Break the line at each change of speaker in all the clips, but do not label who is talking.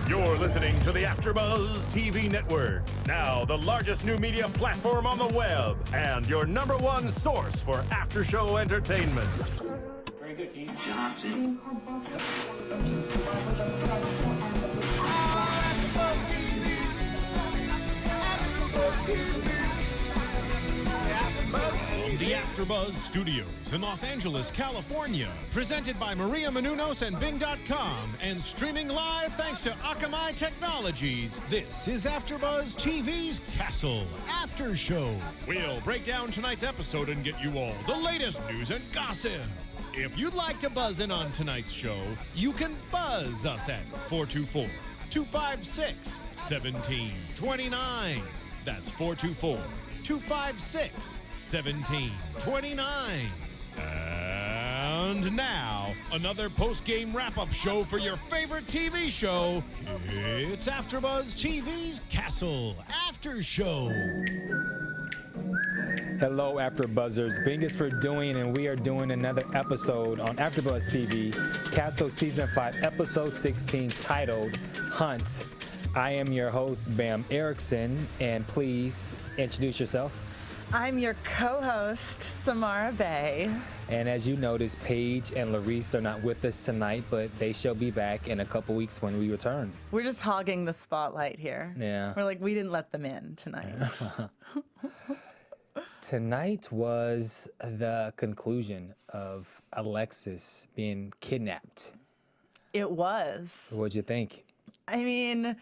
You're listening to the AFTERBUZZ TV network, now the largest new media platform on the web, and your #1 source for after-show entertainment.
Very good, Keith. Johnson.
From the AFTERBUZZ Studios in Los Angeles, California, presented by Maria Menounos and Bing.com, and streaming live thanks to Akamai Technologies, this is AFTERBUZZ TV's Castle After Show. We'll break down tonight's episode and get you all the latest news and gossip. If you'd like to buzz in on tonight's show, you can buzz us at 424-256-1729. That's 424-256-1729. And now, another post-game wrap-up show for your favorite TV show. It's AFTERBUZZ TV's Castle After Show.
Hello, AfterBuzzers. Bing is for doing, and we are doing another episode on AfterBuzz TV, Castle Season 5, Episode 16, titled Hunt. I am your host, Bamm Ericsen, and please introduce yourself.
I'm your co-host, Samara Bay.
And as you notice, Paige and Larice are not with us tonight, but they shall be back in a couple weeks when we return.
We're just hogging the spotlight here.
Yeah.
We're like, we didn't let them in tonight.
Tonight was the conclusion of Alexis being kidnapped.
It was.
What'd you think?
I mean,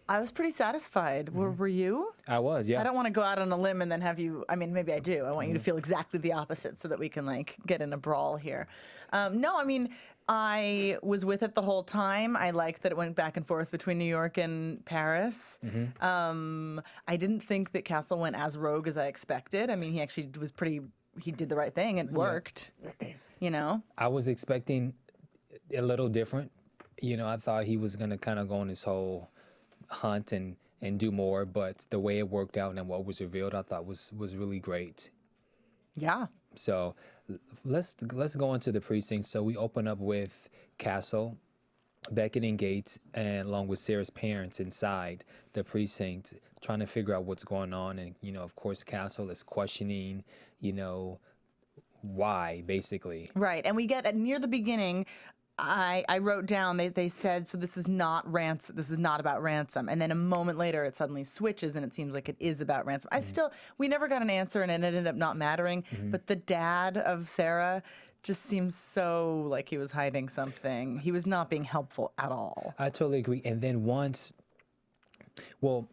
I was pretty satisfied. Were you?
I was, yeah.
I don't want to go out on a limb and then have you, I mean, maybe I do. I want you to feel exactly the opposite so that we can, like, get in a brawl here. No, I mean, I was with it the whole time. I liked that it went back and forth between New York and Paris. I didn't think that Castle went as rogue as I expected. I mean, he actually was he did the right thing. It worked, you know?
I was expecting a little different. You know, I thought he was going to kind of go on this whole hunt and do more, but the way it worked out and what was revealed, I thought was really great.
Yeah.
So let's go into the precinct. So we open up with Castle, Beckett and Gates, and along with Sarah's parents inside the precinct, trying to figure out what's going on. And, you know, of course, Castle is questioning, you know, why, basically.
Right. And we get near the beginning, I wrote down, they said, so this is not ransom, this is not about ransom. And then a moment later, it suddenly switches and it seems like it is about ransom. We never got an answer and it ended up not mattering. But the dad of Sarah just seems so like he was hiding something. He was not being helpful at all.
I totally agree. And then one of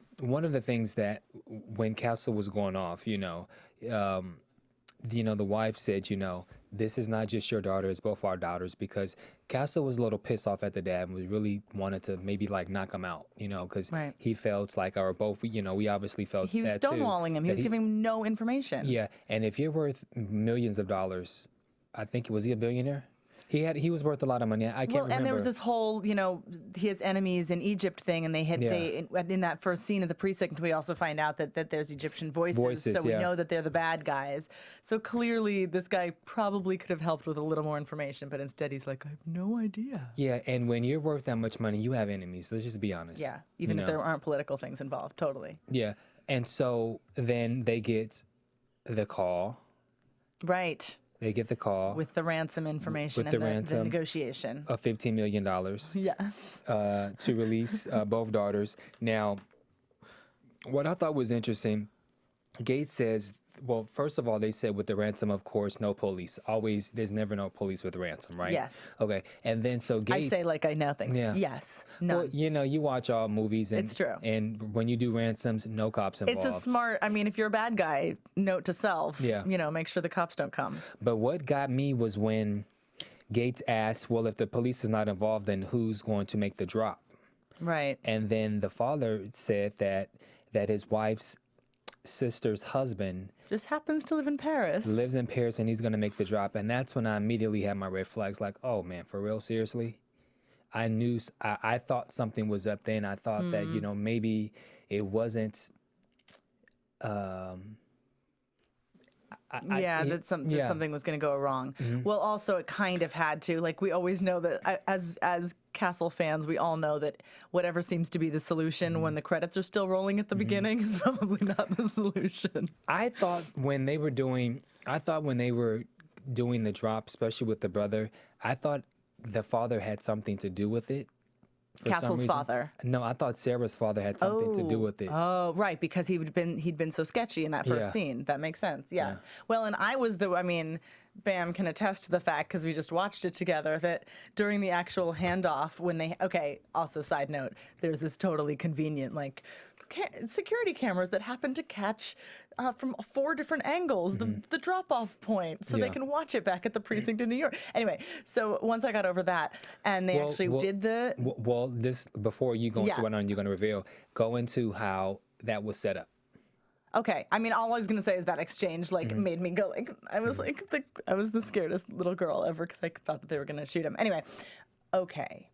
the things that when Castle was going off, the wife said, this is not just your daughter, it's both our daughters, because Castle was a little pissed off at the dad and was really wanted to maybe like knock him out, because he felt like, or both, we obviously felt
he was
that
stonewalling him. He was giving him no information.
Yeah, and if you're worth millions of dollars, I think, was he a billionaire? He was worth a lot of money. I can't remember.
And there was this whole, his enemies in Egypt thing, and in that first scene of the precinct, we also find out that there's Egyptian voices, so we know that they're the bad guys. So clearly, this guy probably could have helped with a little more information, but instead he's like, I have no idea.
Yeah, and when you're worth that much money, you have enemies. Let's just be honest.
Yeah, even if there aren't political things involved, totally.
Yeah, and so then they get the call.
Right.
They get the call
with the ransom information
with
and the negotiation
of $15 million.
Yes.
To release both daughters. Now, what I thought was interesting, Gates says, well, first of all, they said with the ransom, of course, no police. Always, there's never no police with ransom, right?
Yes.
Okay, and then so Gates...
I say like I know things.
Yeah.
Yes. No.
Well, you watch all movies. And,
it's true.
And when you do ransoms, no cops involved.
It's a smart, if you're a bad guy, note to self, make sure the cops don't come.
But what got me was when Gates asked, well, if the police is not involved, then who's going to make the drop?
Right.
And then the father said that his wife's sister's husband
just happens to live in Paris.
Lives in Paris, and he's going to make the drop. And that's when I immediately had my red flags, like, oh, man, for real, seriously? I thought something was up then. I thought that, maybe it wasn't,
that something was going to go wrong. Well, also it kind of had to. Like, we always know that as Castle fans, we all know that whatever seems to be the solution when the credits are still rolling at the beginning is probably not the solution.
I thought when they were doing the drop, especially with the brother, I thought the father had something to do with it.
Castle's father.
No, I thought Sarah's father had something to do with it.
Oh, right, because he'd been so sketchy in that first scene. That makes sense. Yeah. Well, and Bamm can attest to the fact, because we just watched it together, that during the actual handoff, also side note, there's this totally convenient, like, security cameras that happen to catch from 4 different angles the drop-off point, so they can watch it back at the precinct in New York. Anyway, so once I got over that, and they did the...
Well, this, before you go into what you're going to reveal, go into how that was set up.
Okay, I mean, all I was gonna say is that exchange made me go I was I was the scaredest little girl ever, because I thought that they were gonna shoot him. Anyway, okay.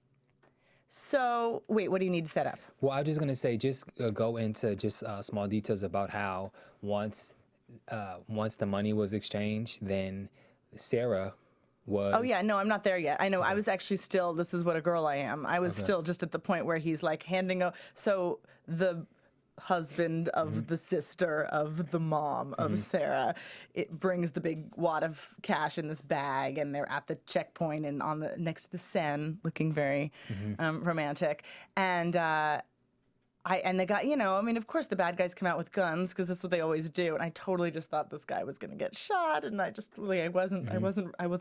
So wait, what do you need to set up?
Well, I was just gonna say, just go into just small details about how once the money was exchanged, then Sarah was...
Oh yeah, no, I'm not there yet. I know, I was actually still, this is what a girl I am. I was still just at the point where he's like handing out, so the husband of the sister of the mom of Sarah, it brings the big wad of cash in this bag, and they're at the checkpoint and next to the Seine, looking very romantic. And and the guy, of course the bad guys come out with guns, because that's what they always do. And I totally just thought this guy was going to get shot, and I just really I wasn't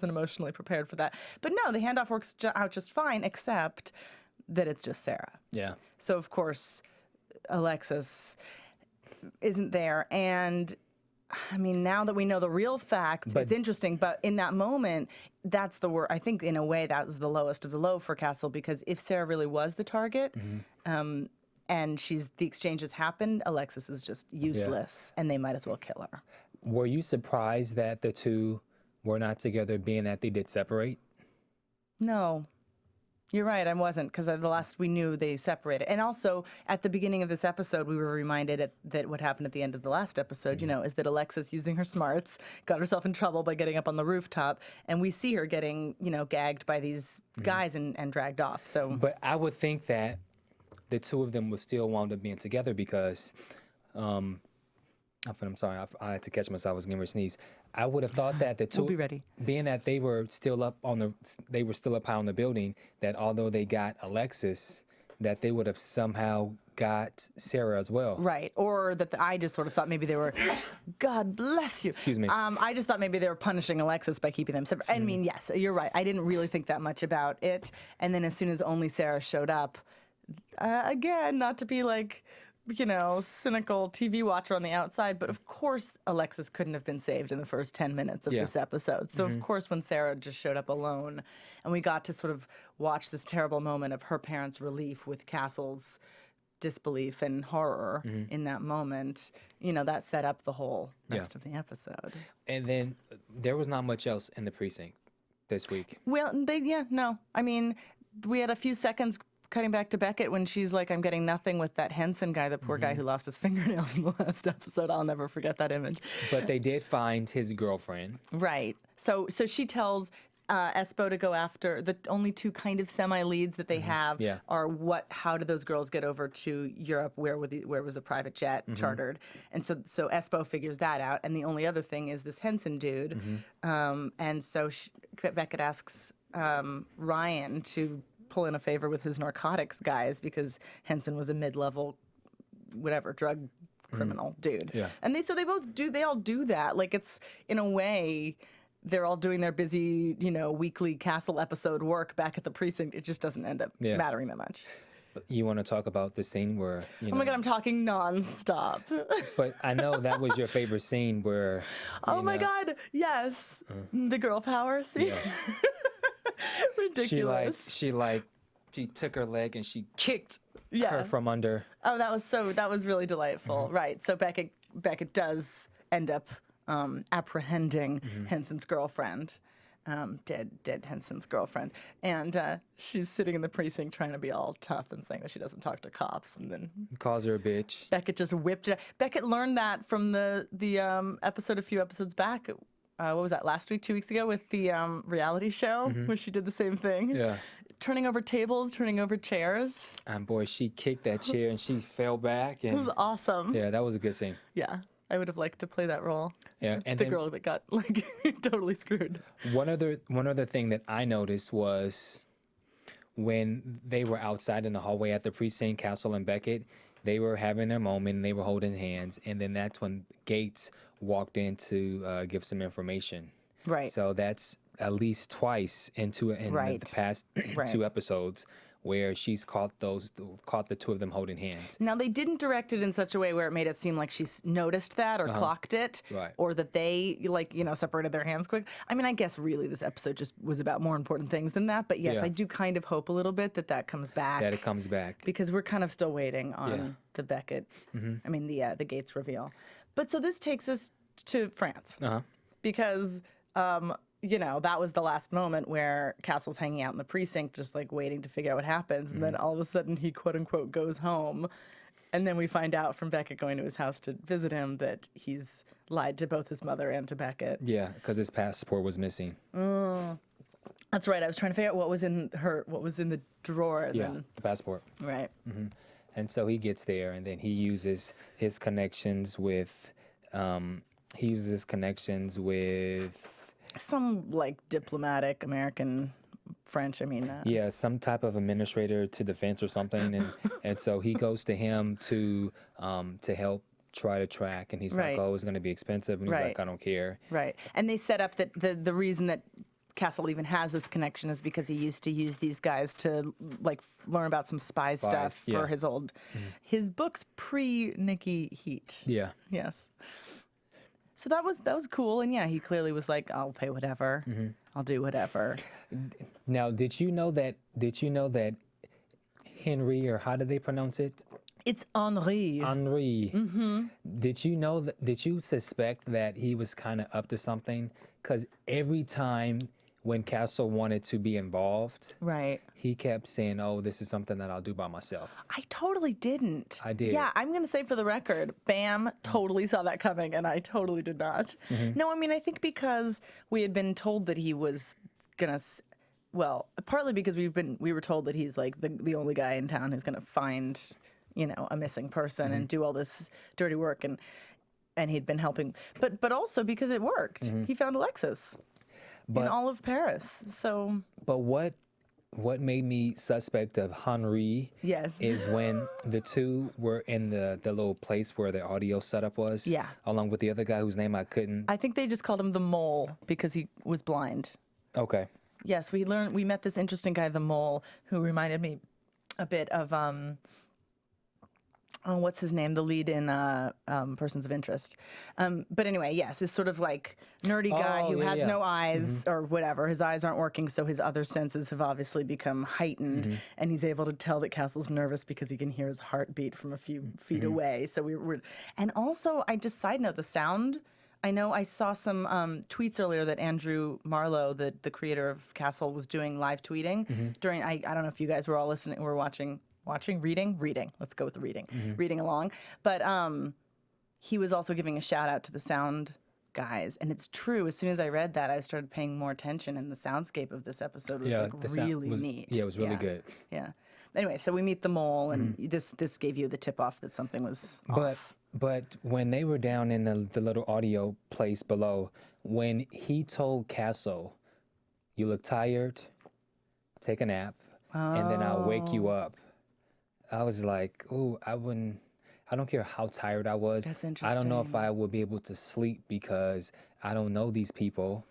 emotionally prepared for that. But no, the handoff works out just fine, except that it's just Sarah.
Yeah.
So of course Alexis isn't there, and I mean, now that we know the real facts, it's interesting, but in that moment, that's the word. I think in a way that was the lowest of the low for Castle, because if Sarah really was the target, and the exchanges happened, Alexis is just useless, and they might as well kill her.
Were you surprised that the two were not together, being that they did separate?
No. You're right, I wasn't, because the last we knew they separated. And also, at the beginning of this episode, we were reminded that what happened at the end of the last episode, is that Alexis, using her smarts, got herself in trouble by getting up on the rooftop, and we see her getting, gagged by these guys and dragged off. So,
but I would think that the two of them would still wound up being together, because, I'm sorry, I had to catch myself. I was getting ready to sneeze. I would have thought that the two,
we'll be ready.
Being that they were still up high on the building, that although they got Alexis, that they would have somehow got Sarah as well.
Right, or that I just sort of thought maybe they were, God bless you.
Excuse me.
I just thought maybe they were punishing Alexis by keeping them separate. I mean, yes, you're right. I didn't really think that much about it. And then as soon as only Sarah showed up, again, not to be like, cynical TV watcher on the outside, but of course Alexis couldn't have been saved in the first 10 minutes of this episode. So of course when Sarah just showed up alone, and we got to sort of watch this terrible moment of her parents' relief with Castle's disbelief and horror in that moment, that set up the whole rest of the episode.
And then there was not much else in the precinct this week.
Well, no. I mean, we had a few seconds cutting back to Beckett when she's like, I'm getting nothing with that Henson guy, the poor guy who lost his fingernails in the last episode. I'll never forget that image.
But they did find his girlfriend.
Right. So she tells Espo to go after the only two kind of semi-leads that they have are how did those girls get over to Europe, where was a private jet chartered, and so Espo figures that out, and the only other thing is this Henson dude, and so Beckett asks Ryan to pull in a favor with his narcotics guys, because Henson was a mid-level drug criminal dude. Yeah. And they all do that. Like, it's, in a way, they're all doing their busy, weekly Castle episode work back at the precinct. It just doesn't end up mattering that much.
You want to talk about the scene where,
oh my God, I'm talking nonstop.
But I know that was your favorite scene where,
oh my God, yes. The girl power scene. Yes. Ridiculous.
She took her leg and she kicked her from under.
Oh, that was really delightful. Right. So Beckett does end up apprehending Henson's girlfriend. dead Henson's girlfriend, and she's sitting in the precinct trying to be all tough and saying that she doesn't talk to cops, and then
Calls her a bitch.
Beckett just whipped it. Beckett learned that from the episode a few episodes back. What was that, last week, 2 weeks ago, with the reality show where she did the same thing?
Yeah.
Turning over tables, turning over chairs.
And boy, she kicked that chair and she fell back.
It
And
was awesome.
yeah, that was a good scene.
Yeah, I would have liked to play that role.
Yeah, and
The
then
girl that got like totally screwed.
one other thing that I noticed was when they were outside in the hallway at the precinct, Castle and Beckett, they were having their moment and they were holding hands, and then that's when Gates walked in to give some information.
Right.
So that's at least twice in
Right.
the past
Right.
2 episodes where she's caught the two of them holding hands.
Now, they didn't direct it in such a way where it made it seem like she's noticed that or clocked it,
Right.
or that they, separated their hands quick. I mean, I guess really this episode just was about more important things than that. But yes,
Yeah.
I do kind of hope a little bit that comes back.
That it comes back.
Because we're kind of still waiting on
Yeah.
the Beckett, I mean, the Gates reveal. But so this takes us to France.
Uh-huh.
Because that was the last moment where Castle's hanging out in the precinct, just like waiting to figure out what happens. And then all of a sudden he quote unquote goes home. And then we find out from Beckett going to his house to visit him that he's lied to both his mother and to Beckett.
Yeah, because his passport was missing.
That's right. I was trying to figure out what was in the drawer. And
Yeah,
then,
the passport.
right.
And so he gets there, and then he uses his connections with,
Some like diplomatic American French. I mean,
yeah, some type of administrator to defense or something, and so he goes to him to help try to track, and he's
Right.
like, oh, it's going to be expensive, and he's
Right.
like, I don't care.
right. And they set up that the reason that Castle even has this connection is because he used to use these guys to like learn about some spy stuff
yeah.
for his old his books pre Nikki Heat.
Yeah.
Yes. So that was cool, and yeah, he clearly was like, I'll pay whatever, I'll do whatever.
Now, did you know that Henry, or how do they pronounce it?
It's Henri.
Henri. Did you suspect that he was kind of up to something? Because every time when Castle wanted to be involved,
Right.
he kept saying, oh, this is something that I'll do by myself.
I totally didn't.
I did.
Yeah, I'm going to say for the record, Bamm totally saw that coming, and I totally did not. No, I mean, I think because we had been told that he was going to, well, partly because we were told that he's like the only guy in town who's going to find, a missing person and do all this dirty work, and he'd been helping. But also because it worked. He found Alexis in all of Paris. So.
But what made me suspect of Henri
Yes.
is when the two were in the little place where the audio setup was,
Yeah.
along with the other guy whose name I couldn't.
I think they just called him the Mole because he was blind.
Okay.
Yes, we met this interesting guy, the Mole, who reminded me a bit of what's his name? The lead in Persons of Interest. But anyway, yes, this sort of like nerdy guy
Oh,
who
yeah,
has
yeah.
no eyes or whatever. His eyes aren't working, so his other senses have obviously become heightened, and he's able to tell that Castle's nervous because he can hear his heartbeat from a few feet away. So we were, and also I just side note the sound. I know I saw some tweets earlier that Andrew Marlowe, the creator of Castle, was doing live tweeting during. I don't know if you guys were all listening, were watching, reading. Let's go with the reading along. But he was also giving a shout out to the sound guys, and it's true. As soon as I read that, I started paying more attention, and the soundscape of this episode was like
the sound
really
was-
neat.
yeah, it was really good.
Yeah. Anyway, so we meet the Mole, and this gave you the tip off that something was off.
But when they were down in the little audio place below, when he told Castle, you look tired, take a nap, and then I'll wake you up. I was like, ooh, I don't care how tired I was.
That's
I don't know if
interesting.
I would be able to sleep because I don't know these people.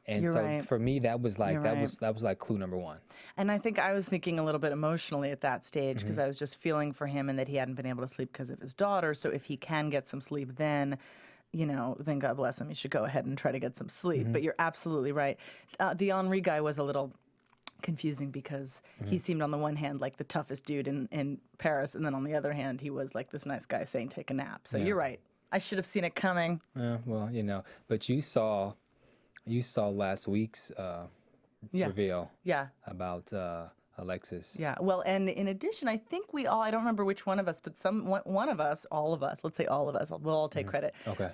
And
You're
so
right.
for me, that was like
You're
that
right.
was like clue number one.
And I think I was thinking a little bit emotionally at that stage because I was just feeling for him and that he hadn't been able to sleep because of his daughter. So if he can get some sleep, then God bless him. He should go ahead and try to get some sleep. But you're absolutely right. The Henri guy was a little confusing because he seemed on the one hand like the toughest dude in Paris, and then on the other hand he was like this nice guy saying take a nap. So you're right. I should have seen it coming.
Well, but you saw You saw last week's
Yeah.
reveal
Yeah.
about Alexis.
Yeah. Well, and in addition, I think we all, I don't remember which one of us, but one of us, all of us, let's say all of us, we'll all take credit.
Okay.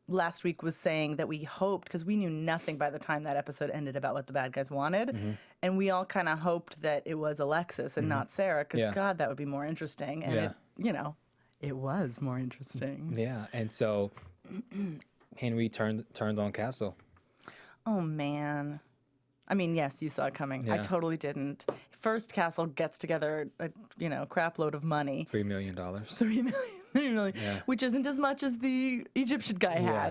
Last week was saying that we hoped, because we knew nothing by the time that episode ended about what the bad guys wanted, and we all kind of hoped that it was Alexis and not Sarah, because
Yeah.
God, that would be more interesting. And
Yeah.
it, you know, it was more interesting.
Yeah, and so Henry turned on Castle.
Oh, man. I mean, yes, you saw it coming. I
Yeah.
totally didn't. First, Castle gets together a crap load of money.
$3 million.
$3 million,
Yeah.
which isn't as much as the Egyptian guy
Yeah.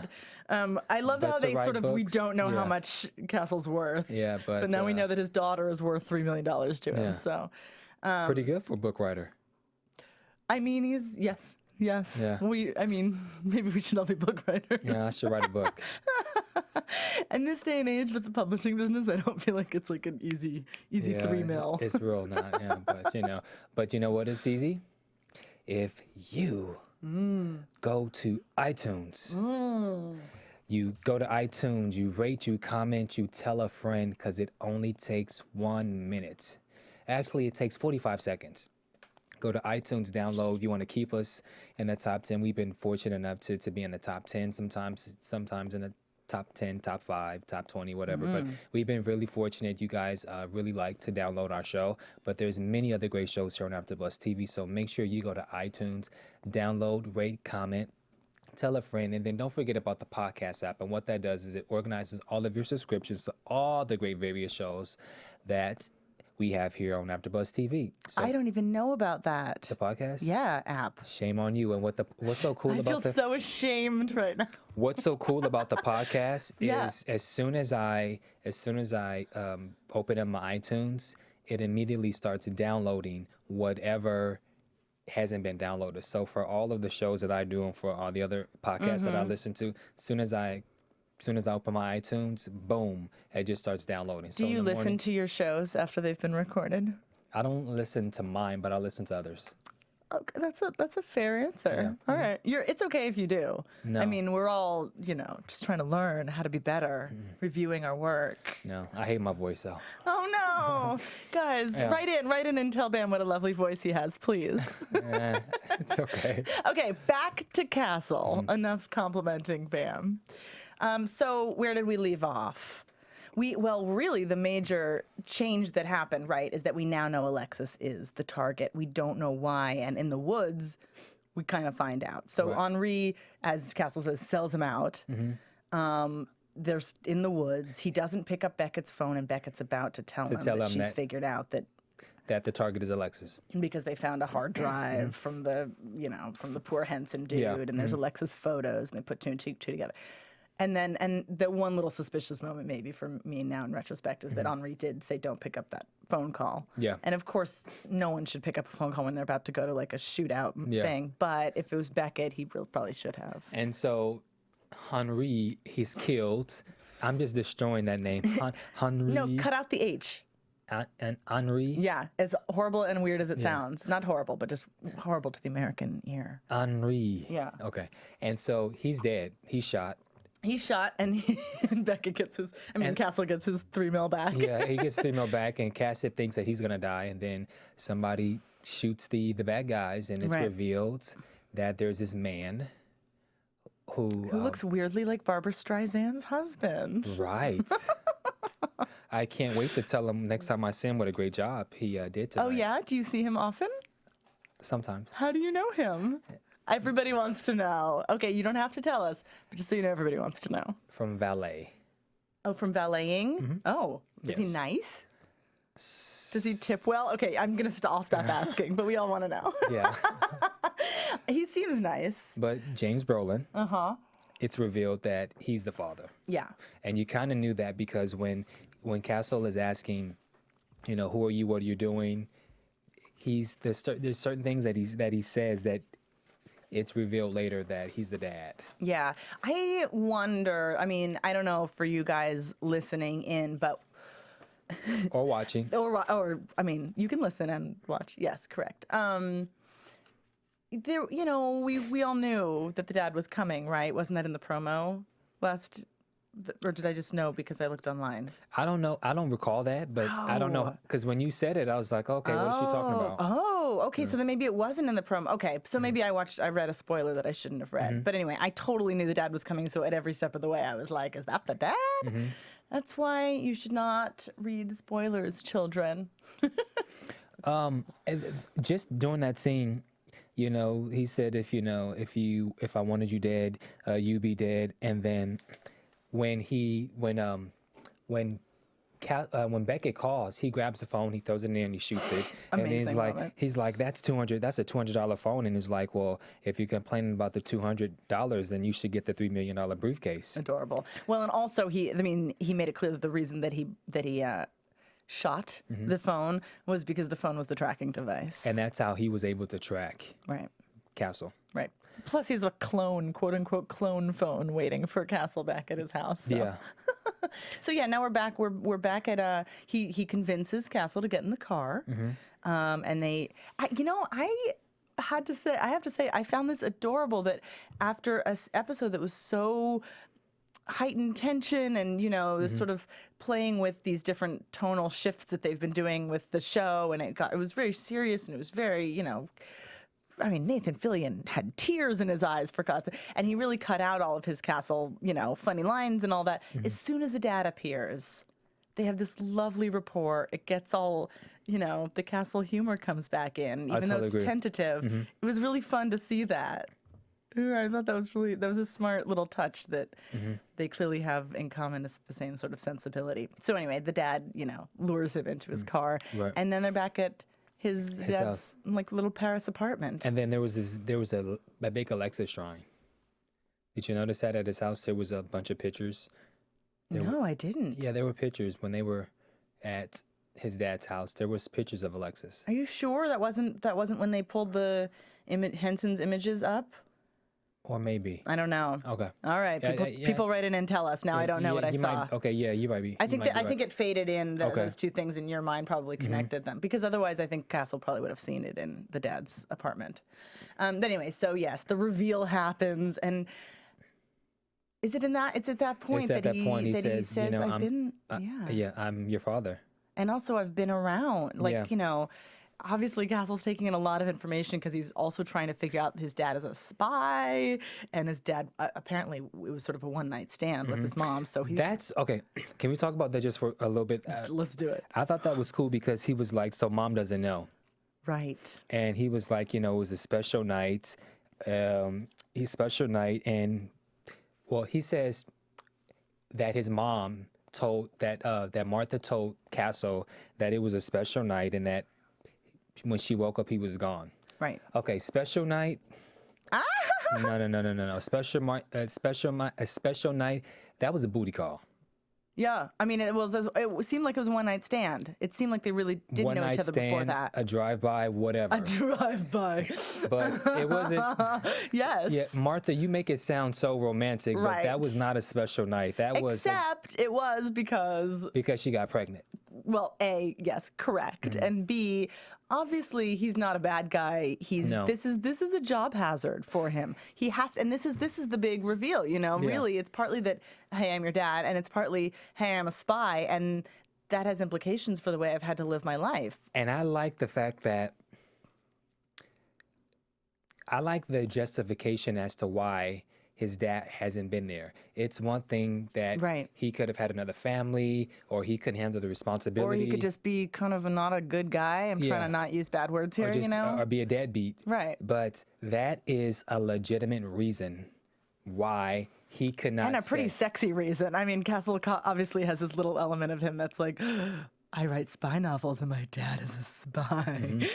had. I love
But
how
to
they
write
sort of, we
books,
don't know how
yeah.
much Castle's worth.
Yeah, but
now we know that his daughter is worth $3 million to him.
Yeah.
So,
pretty good for a book writer.
I mean, yes.
Yeah.
I mean, maybe we should all be book writers.
Yeah, I should write a book.
In this day and age with the publishing business, I don't feel like it's like an easy
Yeah,
3 mil.
It's real not, yeah. But you know what is easy? If you go to iTunes, you go to iTunes, you rate, you comment, you tell a friend, because it only takes 1 minute. Actually, it takes 45 seconds. Go to iTunes, download. You want to keep us in the top 10. We've been fortunate enough to be in the top 10, sometimes in the top 10, top 5, top 20, whatever. But we've been really fortunate. You guys really like to download our show. But there's many other great shows here on AfterBuzz TV. So make sure you go to iTunes, download, rate, comment, tell a friend, and then don't forget about the podcast app. And what that does is it organizes all of your subscriptions to all the great various shows that we have here on AfterBuzz TV. So
I don't even know about that.
the podcast?
Yeah, app.
Shame on you. And what's so cool
I feel
about
so ashamed right now.
what's so cool about the podcast
Yeah.
is as soon as I open up my iTunes, it immediately starts downloading whatever hasn't been downloaded. So for all of the shows that I do and for all the other podcasts that I listen to, as soon as I open my iTunes, boom, it just starts downloading.
Do you listen to your shows after they've been recorded?
I don't listen to mine, but I listen to others.
Okay, that's a fair answer. All right, it's okay if you do.
No.
I mean, we're all just trying to learn how to be better, reviewing our work.
No, I hate my voice though.
Oh no, guys,
Yeah.
write in and tell Bamm what a lovely voice he has, please.
It's okay.
Okay, back to Castle. Enough complimenting Bamm. So where did we leave off? Really, the major change that happened, right, is that we now know Alexis is the target. We don't know why, and in the woods, we kind of find out. So
Right.
Henri, as Castle says, sells him out. There's in the woods. He doesn't pick up Beckett's phone, and Beckett's about to tell him that she's figured out
That the target is Alexis.
because they found a hard drive from the poor Henson dude,
Yeah.
and there's Alexis photos, and they put two and two together. And the one little suspicious moment maybe for me now in retrospect is that Henri did say don't pick up that phone call.
Yeah.
And of course, no one should pick up a phone call when they're about to go to like a shootout
Yeah.
thing. But if it was Beckett, he probably should have.
And so Henri, he's killed. I'm just destroying that name. Henri.
No, cut out the H.
And Henri.
Yeah, as horrible and weird as it sounds. Not horrible, but just horrible to the American ear.
Henri.
Yeah.
Okay. And so he's dead. He's shot.
He's shot, and Beckett gets Castle gets his $3 million back.
Yeah, he gets $3 million back, and Cassidy thinks that he's gonna die, and then somebody shoots the bad guys, and it's
Right.
revealed that there's this man who
looks weirdly like Barbara Streisand's husband.
right. I can't wait to tell him next time I see him what a great job he did tonight.
Oh, yeah? Do you see him often?
Sometimes.
How do you know him? Everybody wants to know. Okay, you don't have to tell us, but just so you know, everybody wants to know.
From valet.
Oh, from valeting? Oh, is he
Yes.
nice? Does he tip well? Okay, I'll stop asking, but we all want to know.
Yeah.
He seems nice.
But James Brolin, it's revealed that he's the father.
Yeah.
And you kind of knew that because when Castle is asking, who are you, what are you doing, there's certain things that he says that it's revealed later that he's the dad.
Yeah. I wonder, I don't know for you guys listening in, but
Or watching.
you can listen and watch. Yes, correct. We all knew that the dad was coming, right? Wasn't that in the promo last Or did I just know because I looked online?
I don't know. I don't recall that, but I don't know because when you said it, I was like, okay, what is she talking about?
Oh, okay. So then maybe it wasn't in the promo. Okay, so maybe I read a spoiler that I shouldn't have read. But anyway, I totally knew the dad was coming. So at every step of the way, I was like, is that the dad? That's why you should not read spoilers, children.
And just during that scene, you know, he said, if I wanted you dead, you be dead. And then when Beckett calls, he grabs the phone, he throws it in there, and he shoots it. And he's like, that's $200. That's a $200 phone. And he's like, well, if you're complaining about the $200, then you should get the $3 million briefcase.
Adorable. Well, and also he made it clear that the reason that he shot the phone was because the phone was the tracking device.
And that's how he was able to track Castle.
Right. Plus, he's a clone, quote unquote, clone phone waiting for Castle back at his house. So.
Yeah.
So yeah, now we're back. We're back at he convinces Castle to get in the car, and I have to say I found this adorable that after an episode that was so heightened tension and this sort of playing with these different tonal shifts that they've been doing with the show, and it was very serious and it was very I mean, Nathan Fillion had tears in his eyes for God's sake, and he really cut out all of his Castle, funny lines and all that. As soon as the dad appears, they have this lovely rapport. It gets all, the Castle humor comes back in, even though it's tentative. It was really fun to see that. I thought that was a smart little touch that they clearly have in common, the same sort of sensibility. So anyway, the dad, lures him into his car, and then they're back at his dad's
house.
Like little Paris apartment.
And then there was a big Alexis shrine. Did you notice that at his house there was a bunch of pictures?
No, I didn't.
Yeah, there were pictures when they were at his dad's house. There was pictures of Alexis.
Are you sure that wasn't when they pulled the Henson's images up?
Or maybe.
I don't know.
Okay.
All right. People write in and tell us. Now I don't know what I saw.
Okay, yeah, you might be.
I think it faded in. Those two things in your mind probably connected them. Because otherwise I think Castle probably would have seen it in the dad's apartment. But anyway, so yes, the reveal happens. And is it in that? It's at that point that he says, I've been,
I'm your father.
And also I've been around. Obviously, Castle's taking in a lot of information because he's also trying to figure out his dad as a spy, and his dad apparently it was sort of a one-night stand with his mom. So
that's okay. Can we talk about that just for a little bit?
Let's do it.
I thought that was cool because he was like, so mom doesn't know,
right?
And he was like, it was a special night, and well, he says that his mom told that Martha told Castle that it was a special night and that when she woke up, he was gone.
Right.
Okay, special night. No. Special night. That was a booty call.
Yeah, I mean, it seemed like it was a one-night stand. It seemed like they really didn't know each other before that.
A drive-by, whatever.
A drive-by.
But it wasn't.
Yes.
Yeah, Martha, you make it sound so romantic,
right.
But that was not a special night.
Except it was because
she got pregnant.
Well, A, yes, correct, and B, obviously he's not a bad guy. This is a job hazard for him. He has, and this is the big reveal. Really, it's partly that hey, I'm your dad, and it's partly hey, I'm a spy, and that has implications for the way I've had to live my life.
And I like the fact that I like the justification as to why his dad hasn't been there. It's one thing that he could have had another family, or he couldn't handle the responsibility.
Or he could just be kind of not a good guy. I'm trying to not use bad words here,
or be a deadbeat.
Right.
But that is a legitimate reason why he could not
And a pretty
stay.
sexy reason. I mean, Castle obviously has this little element of him that's like, I write spy novels and my dad is a spy.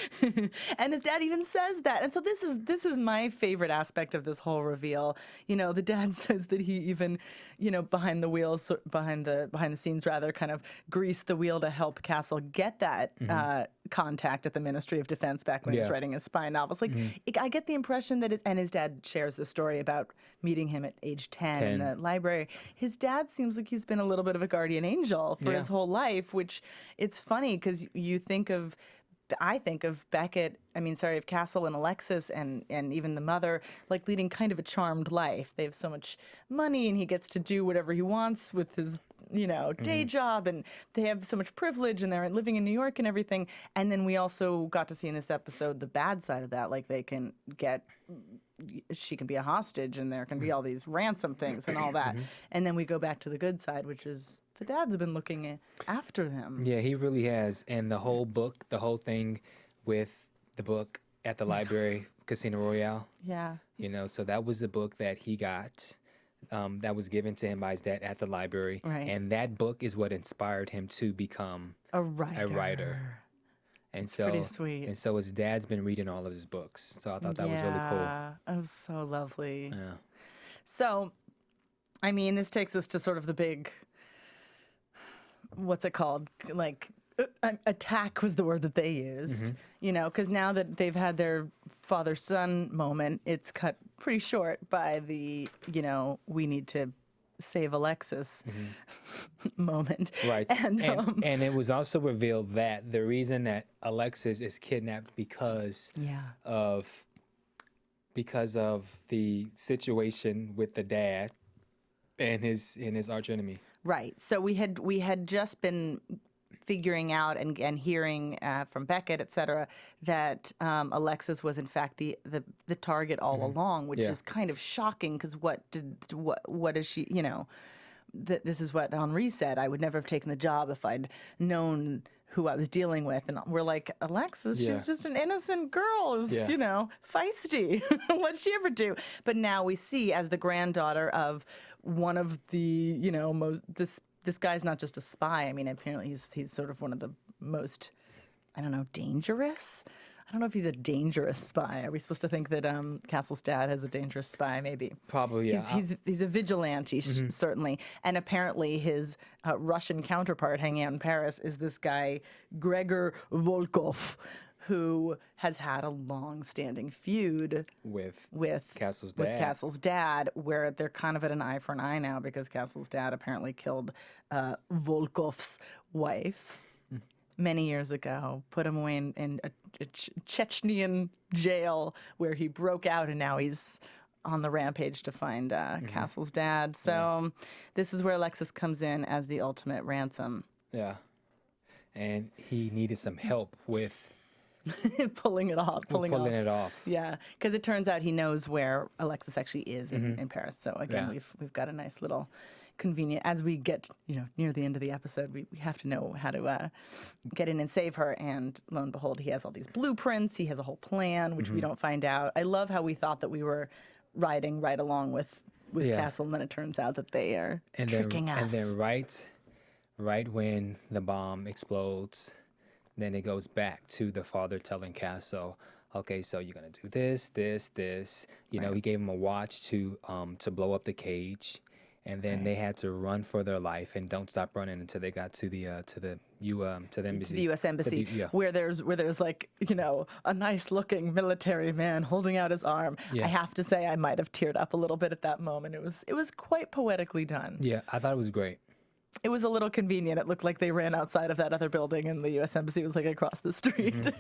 And his dad even says that. And so this is my favorite aspect of this whole reveal. The dad says that he even, behind the scenes rather, kind of greased the wheel to help Castle get that contact at the Ministry of Defense back when he was writing his spy novels. I get the impression that and his dad shares the story about meeting him at age 10 in the library. His dad seems like he's been a little bit of a guardian angel for his whole life, which it's funny because you think of I think of Beckett, of Castle and Alexis and even the mother, like leading kind of a charmed life. They have so much money and he gets to do whatever he wants with his, day job, and they have so much privilege and they're living in New York and everything. And then we also got to see in this episode the bad side of that. Like she can be a hostage and there can be all these ransom things and all that. And then we go back to the good side, which is the dad's been looking after them.
Yeah, he really has. And the whole book, the whole thing with the book at the library, Casino Royale.
Yeah.
So that was the book that he got, that was given to him by his dad at the library.
Right.
And that book is what inspired him to become
a writer.
And so,
pretty sweet.
And so his dad's been reading all of his books. So I thought that was really cool.
Yeah, it was so lovely.
Yeah.
So, this takes us to sort of the big, what's it called? Attack was the word that they used, because now that they've had their father-son moment, it's cut pretty short by the, we need to save Alexis moment.
Right.
And
it was also revealed that the reason that Alexis is kidnapped because of the situation with the dad and his archenemy.
Right. So we had just been figuring out and hearing from Beckett, et cetera, that Alexis was in fact the target all along, which is kind of shocking because what is she, this is what Henri said, I would never have taken the job if I'd known who I was dealing with. And we're like, Alexis, she's just an innocent girl who's, feisty. What'd she ever do? But now we see as the granddaughter of one of the, this guy's not just a spy. Apparently he's sort of one of the most, dangerous. I don't know if he's a dangerous spy. Are we supposed to think that Castle's dad has a dangerous spy? Maybe.
Probably, yeah.
He's a vigilante, certainly. And apparently his Russian counterpart hanging out in Paris is this guy, Gregor Volkov, who has had a long-standing feud with Castle's dad, where they're kind of at an eye for an eye now because Castle's dad apparently killed Volkov's wife many years ago, put him away in a Chechnyan jail where he broke out, and now he's on the rampage to find Castle's dad. So this is where Alexis comes in as the ultimate ransom.
Yeah. And he needed some help with
pulling it off.
Yeah,
because it turns out he knows where Alexis actually is in Paris. So again, we've got a nice little convenient. As we get near the end of the episode, we have to know how to get in and save her. And lo and behold, he has all these blueprints. He has a whole plan, which we don't find out. I love how we thought that we were riding right along with Castle, and then it turns out that they are tricking us.
And then right when the bomb explodes, then it goes back to the father telling Castle, okay, so you're gonna do this. He gave him a watch to blow up the cage, and then they had to run for their life and don't stop running until they got to the embassy.
To the U.S. embassy, where there's like a nice looking military man holding out his arm. Yeah. I have to say I might have teared up a little bit at that moment. It was quite poetically done.
Yeah, I thought it was great.
It was a little convenient. It looked like they ran outside of that other building and the U.S. Embassy was like across the street.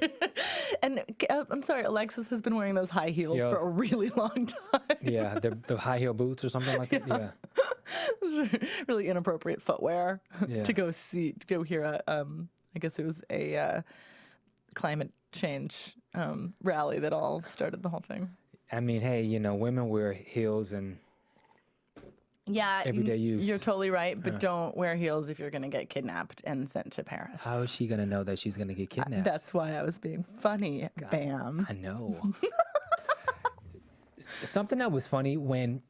And I'm sorry, Alexis has been wearing those high heels for a really long time.
Yeah, the high heel boots or something like that. Yeah.
Really inappropriate footwear to go hear I guess it was a climate change rally that all started the whole thing.
Hey, women wear heels and everyday use.
You're totally right, but don't wear heels if you're going to get kidnapped and sent to Paris.
How is she going to know that she's going to get kidnapped?
That's why I was being funny, Bamm.
I know. Something that was funny when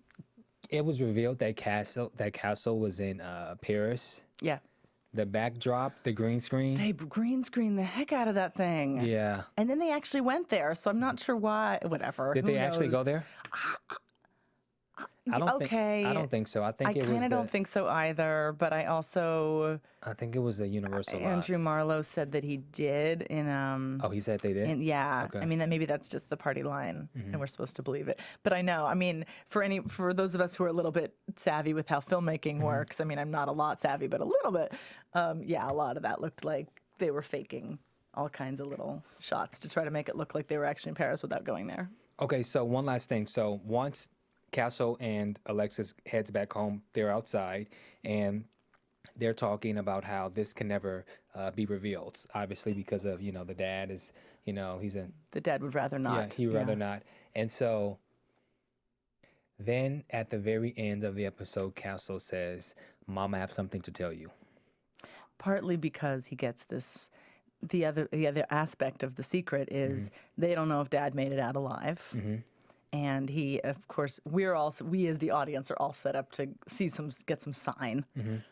it was revealed that Castle was in Paris.
Yeah.
The backdrop, the green screen.
They green screened the heck out of that thing.
Yeah.
And then they actually went there, so I'm not sure why. Whatever.
Did they actually go there? I don't think so. I think it was.
I don't think so either. But I
think it was the Universal.
Andrew Marlowe said that he did in.
Oh, he said they did.
Yeah.
Okay.
Maybe that's just the party line, and we're supposed to believe it. But I know. For those of us who are a little bit savvy with how filmmaking works. I'm not a lot savvy, but a little bit. A lot of that looked like they were faking all kinds of little shots to try to make it look like they were actually in Paris without going there.
Okay, so one last thing. So once Castle and Alexis heads back home, they're outside, and they're talking about how this can never be revealed, obviously because of, the dad is, he's in...
The dad would rather not.
Yeah, he would rather not. And so then at the very end of the episode, Castle says, Mom, I have something to tell you.
Partly because he gets this, the other aspect of the secret is they don't know if Dad made it out alive. And he, of course, we as the audience are all set up to get some sign,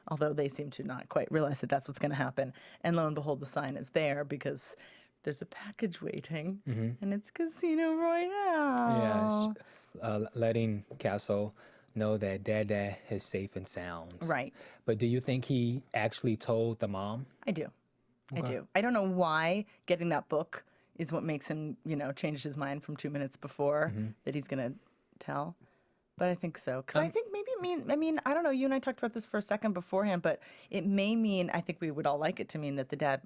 although they seem to not quite realize that that's what's going to happen. And lo and behold, the sign is there because there's a package waiting, and it's Casino Royale.
Yeah, letting Castle know that Dada is safe and sound.
Right.
But do you think he actually told the mom?
I do. I do. I don't know why getting that book is what makes him, change his mind from 2 minutes before that he's going to tell. But I think so. Because I think maybe I don't know, you and I talked about this for a second beforehand, but it may mean, I think we would all like it to mean that the dad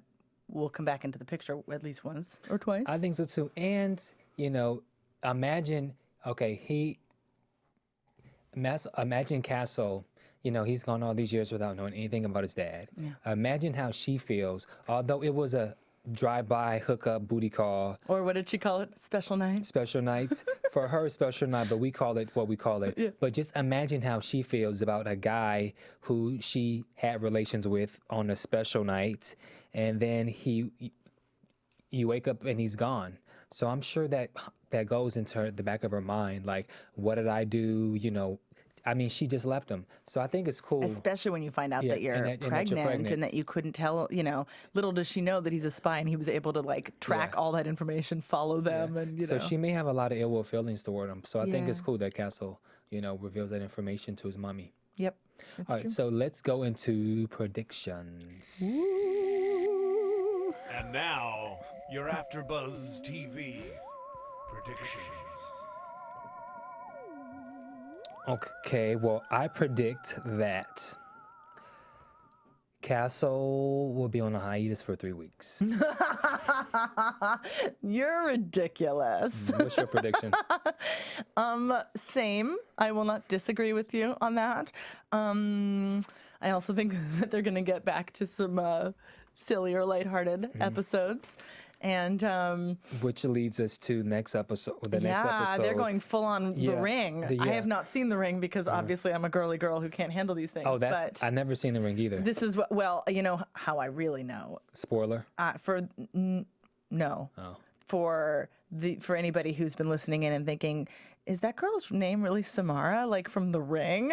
will come back into the picture at least once or twice.
I think so too. And, imagine, imagine Castle, he's gone all these years without knowing anything about his dad.
Yeah.
Imagine how she feels, although it was a drive-by hookup booty call.
Or what did she call it? Special night?
Special nights. For her, special night, but we call it what we call it.
Yeah.
But just imagine how she feels about a guy who she had relations with on a special night, and then you wake up and he's gone. So I'm sure that goes into the back of her mind, like, what did I do? She just left him. So I think it's cool.
Especially when you find out that you're pregnant and that you couldn't tell, little does she know that he's a spy and he was able to track all that information, follow them. And,
So she may have a lot of ill will feelings toward him. So I think it's cool that Castle, reveals that information to his mommy.
Yep.
All right, so let's go into predictions.
Ooh.
And now, your AfterBuzz TV predictions.
Okay, well, I predict that Castle will be on a hiatus for 3 weeks.
You're ridiculous.
What's your prediction?
Same. I will not disagree with you on that. I also think that they're going to get back to some sillier, lighthearted episodes. And
which leads us to next episode. Next episode.
They're going full on The Ring. I have not seen The Ring because obviously I'm a girly girl who can't handle these things.
Oh, I've never seen The Ring either.
This is how I really know.
Spoiler.
No.
Oh.
For anybody who's been listening in and thinking, is that girl's name really Samara, like from The Ring?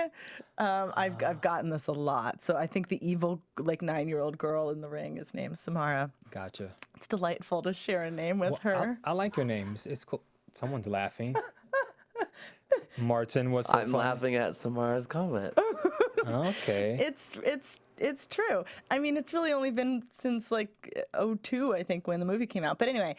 I've gotten this a lot. So I think the evil 9-year-old girl in The Ring is named Samara.
Gotcha.
It's delightful to share a name with her.
I like your names. It's cool. Someone's laughing. Martin, what's so
I'm
funny?
laughing at Samara's comment.
Okay.
It's true. It's really only been since 2002, I think, when the movie came out. But anyway,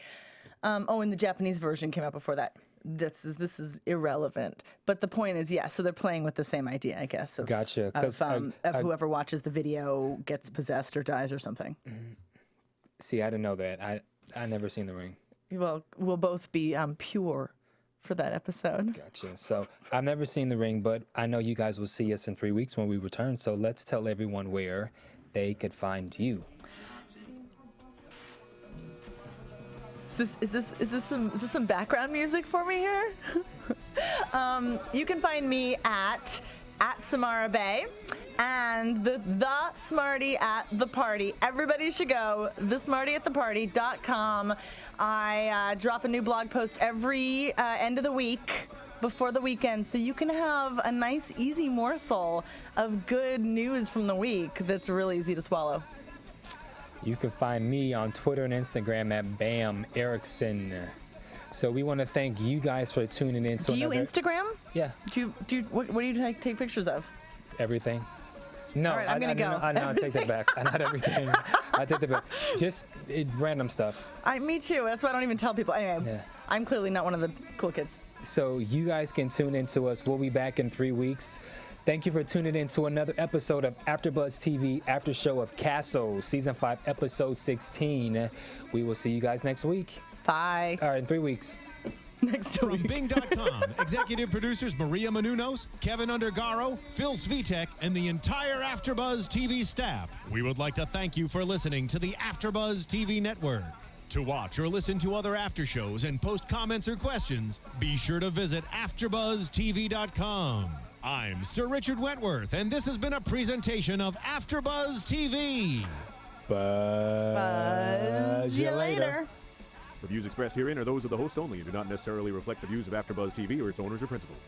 and the Japanese version came out before that. This is irrelevant. But the point is, so they're playing with the same idea, I guess.
Gotcha.
Of whoever watches the video gets possessed or dies or something.
See, I didn't know that. I never seen The Ring.
Well, we'll both be pure for that episode.
Gotcha. So I've never seen The Ring, but I know you guys will see us in 3 weeks when we return. So let's tell everyone where they could find you.
Is this some background music for me here? You can find me at Samara Bay and the Smarty at the Party. Everybody should go thesmartyattheparty.com. I drop a new blog post every end of the week before the weekend, so you can have a nice, easy morsel of good news from the week that's really easy to swallow.
You can find me on Twitter and Instagram at Bamm Ericsen. So we want to thank you guys for tuning in.
Do you Instagram?
Yeah.
What do you take pictures of?
Everything. No,
all right, I'm gonna go.
I take that back. Not everything. I take that back. Just random stuff.
Me too. That's why I don't even tell people. Anyway, I'm clearly not one of the cool kids.
So you guys can tune into us. We'll be back in 3 weeks. Thank you for tuning in to another episode of AfterBuzz TV After Show of Castle, Season 5, Episode 16. We will see you guys next week.
Bye.
All right, in 3 weeks.
Next
From
week.
Bing.com, executive producers Maria Menounos, Kevin Undergaro, Phil Svitek, and the entire AfterBuzz TV staff, we would like to thank you for listening to the AfterBuzz TV network. To watch or listen to other after shows and post comments or questions, be sure to visit AfterBuzzTV.com. I'm Sir Richard Wentworth, and this has been a presentation of AfterBuzz TV.
Buzz you later.
The views expressed herein are those of the host only and do not necessarily reflect the views of AfterBuzz TV or its owners or principals.